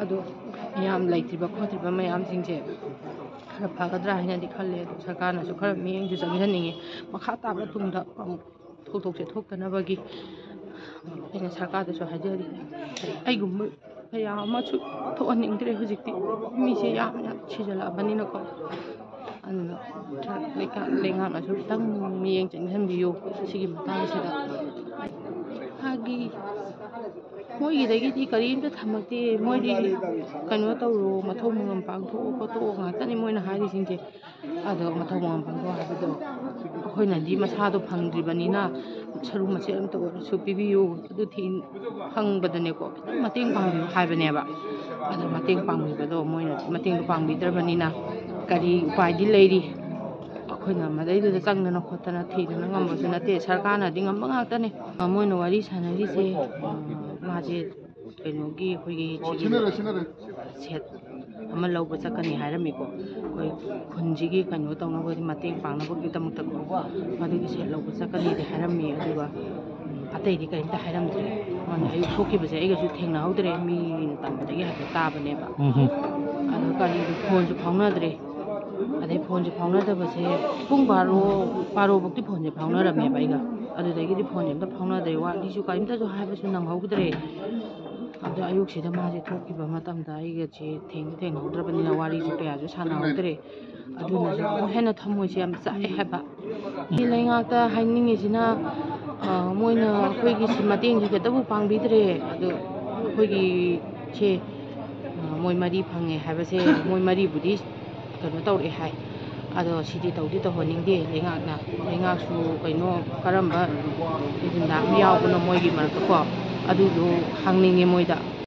ꯑꯗꯣ ꯃꯌꯥꯝ ꯂꯩꯇ꯭ꯔꯤꯕ ꯈꯣꯠꯇ꯭ꯔꯤꯕ ꯃꯌꯥꯝꯁꯤꯡꯁꯦ ꯈꯔ ꯐꯒꯗ꯭ꯔꯥ ꯍꯥꯏꯅꯗꯤ ꯈꯜꯂꯦ ꯑꯗꯣ ꯁꯔꯀꯥꯔꯅꯁꯨ ꯈꯔ ꯃꯤꯠꯌꯦꯡꯁꯨ ꯆꯪꯁꯤꯟꯅꯤꯡꯉꯤ ꯃꯈꯥ ꯇꯥꯕ ꯇꯨꯡꯗ ꯑꯃꯨꯛ ꯊꯧꯗꯣꯛꯁꯦ ꯊꯣꯛꯇꯅꯕꯒꯤ ꯑꯩꯅ ꯁꯔꯀꯥꯔꯗꯁꯨ ꯍꯥꯏꯖꯔꯤ ꯑꯩꯒꯨꯝꯕ ꯃꯌꯥꯝ ꯑꯃꯁꯨ ꯊꯣꯛꯍꯟꯅꯤꯡꯗ꯭ꯔꯦ ꯍꯧꯖꯤꯛꯇꯤ ꯃꯤꯁꯦ ꯌꯥꯝꯅ ꯁꯤꯖꯜꯂꯛꯑꯕꯅꯤꯅꯀꯣ ꯑꯗꯨꯅ ꯂꯩꯉꯥꯛꯅꯁꯨ ꯈꯤꯇꯪ ꯃꯤꯠꯌꯦꯡ ꯆꯪꯁꯤꯟꯕꯤꯌꯨ ꯁꯤꯒꯤ ꯃꯇꯥꯡꯁꯤꯗ ꯃꯥꯒꯤ ꯃꯣꯏꯒꯤꯗꯒꯤꯗꯤ ꯀꯔꯤꯝꯇ ꯊꯝꯃꯛꯇꯦ ꯃꯣꯏꯗꯤ ꯀꯩꯅꯣ ꯇꯧꯔꯣ ꯃꯊꯧ ꯃꯉꯝ ꯄꯥꯡꯊꯣꯛꯑꯣ ꯈꯣꯠꯇꯣꯛꯑꯣ ꯉꯥꯛꯇꯅꯤ ꯃꯣꯏꯅ ꯍꯥꯏꯔꯤꯁꯤꯡꯁꯦ ꯑꯗꯣ ꯃꯊꯧ ꯃꯉꯝ ꯄꯥꯡꯊꯣꯛꯑꯣ ꯍꯥꯏꯕꯗꯣ ꯑꯩꯈꯣꯏꯅꯗꯤ ꯃꯁꯥꯗꯣ ꯐꯪꯗ꯭ꯔꯤꯕꯅꯤ나 ꯁꯔꯨ ꯃꯆꯦꯠ ꯑꯃꯇ ꯑꯣꯏꯔꯁꯨ ꯄꯤꯕꯤꯌꯨ ꯑꯗꯨ ꯐꯪꯕꯗꯅꯦꯀꯣ ꯈꯤꯇꯪ ꯃꯇꯦꯡ ꯄꯥꯡꯕꯤꯌꯨ ꯍꯥꯏꯕꯅꯦꯕ ꯑꯗꯣ ꯃꯇꯦꯡ ꯄꯥꯡꯕꯤꯕꯗꯣ ꯃꯣꯏꯅ ꯃꯇꯦꯡꯗꯣ ꯄꯥꯡꯕꯤꯗ꯭ꯔꯕꯅꯤꯅ ꯀꯔꯤ ꯎꯄꯥꯏꯗꯤ ꯂꯩꯔꯤ ꯑꯩꯈꯣꯏꯅ ꯃꯗꯩꯗꯨꯗ ꯆꯪꯗꯅ ꯈꯣꯠꯇꯅ ꯊꯤꯗꯅ ꯉꯝꯕꯁꯨ ꯅꯠꯇꯦ ꯁꯔꯀꯥꯔꯅꯗꯤ ꯉꯝꯕ ꯉꯥꯛꯇꯅꯦ ꯃꯣꯏꯅ ꯋꯥꯔꯤ ꯁꯥꯟꯅꯔꯤꯁꯦ ꯃꯥꯁꯦ ꯀꯩꯅꯣꯒꯤ ꯑꯩꯈꯣꯏꯒꯤ ꯁꯦꯠ ꯑꯃ ꯂꯧꯕ ꯆꯠꯀꯅꯤ ꯍꯥꯏꯔꯝꯃꯤꯀꯣ ꯑꯩꯈꯣই ꯈꯨꯟꯁꯤꯒꯤ ꯀꯩꯅꯣ ꯇꯧꯅꯕꯒꯤ ꯃꯇꯦꯡ ꯄꯥꯡꯅꯕꯒꯤꯗꯃꯛꯇꯀꯣ ꯃꯗꯨꯒꯤ ꯁꯦꯠ ꯂꯧꯕ ꯆꯠꯀꯅꯤꯗꯤ ꯍꯥꯏꯔꯝꯃꯤ ꯑꯗꯨꯒ ꯑꯇꯩꯗꯤ ꯀꯔꯤꯝꯇ ꯍꯥꯏꯔꯝꯗ꯭ꯔꯦ ꯃꯥꯅ ꯑꯌꯨꯛ ꯊꯣꯛꯈꯤꯕꯁꯦ ꯑꯩꯒꯁꯨ ꯊꯦꯡꯅꯍꯧꯗ꯭ꯔꯦ ꯃꯤꯅ ꯇꯝꯕꯗꯒꯤ ꯍꯥꯏꯐꯦꯠ ꯇꯥꯕꯅꯦꯕ ꯑꯗꯣ ꯀꯔꯤꯗꯣ ꯐꯣꯟꯁꯨ ꯐꯥꯎꯅꯗ꯭ꯔꯦ ꯑꯗꯩ ꯐꯣꯟꯁꯦ ꯐꯥꯎꯅꯗꯕꯁꯦ ꯄꯨꯡ ꯕꯥꯔꯣꯕꯨꯛꯇꯤ ꯐꯣꯟꯁꯦ ꯐꯥꯎꯅꯔꯝꯃꯦꯕ ꯑꯩꯒ ꯑꯗꯨꯗꯒꯤꯗꯤ ꯐꯣꯟꯁꯦ ꯑꯝꯇ ꯐꯥꯎꯅꯗ꯭ꯔꯦ ꯋꯥꯔꯤꯁꯨ ꯀꯔꯤꯝꯇꯁꯨ ꯍꯥꯏꯕꯁꯨ ꯅꯪꯍꯧꯗ꯭ꯔꯦ ꯑꯗꯣ ꯑꯌꯨꯛꯁꯤꯗ ꯃꯥꯁꯦ ꯊꯣꯛꯈꯤꯕ ꯃꯇꯝꯗ ꯑꯩꯒꯁꯦ ꯊꯦꯡꯅꯍꯧꯗ꯭ꯔꯕꯅꯤꯅ ꯋꯥꯔꯤꯁꯨ ꯀꯌꯥꯁꯨ ꯁꯥꯟꯅꯍꯧꯗ꯭ꯔꯦ ꯑꯗꯨꯅꯁꯨ ꯑꯃꯨꯛ ꯍꯦꯟꯅ ꯊꯃꯣꯏꯁꯦ ꯌꯥꯝ ꯆꯥꯛꯑꯦ ꯍꯥꯏꯕ ꯂꯩꯉꯥꯛꯇ ꯍꯥꯏꯅꯤꯡꯉꯤꯁꯤꯅ ꯃꯣꯏꯅ ꯑꯩꯈꯣꯏꯒꯤ ꯃꯇꯦꯡꯁꯦ ꯈꯤꯇꯕꯨ ꯄꯥꯡꯕꯤꯗ꯭ꯔꯦ ꯑꯗꯣ ꯑꯩꯈꯣꯏꯒꯤꯁꯦ ꯃꯣꯏ ꯃꯔꯤ ꯐꯪꯉꯦ ꯍꯥꯏꯕꯁꯦ ꯃꯣꯏ ꯃꯔꯤꯕꯨꯗꯤ ꯀꯩꯅꯣ ꯇꯧꯔꯛꯑꯦ ꯍꯥꯏ ꯑꯗꯣ ꯁꯤꯗꯤ ꯇꯧꯍꯟꯅꯤꯡꯗꯦ ꯂꯩꯉꯥꯛꯁꯨ ꯀꯩꯅꯣ ꯀꯔꯝꯕ ꯑꯦꯖꯦꯟꯗꯥ ꯑꯃ ꯌꯥꯎꯕꯅꯣ ꯃꯣꯏꯒꯤ ꯃꯔꯛꯇꯀꯣ ꯑꯗꯨꯗꯣ ꯍꯪꯅꯤꯡꯉꯦ ꯃꯣꯏꯗ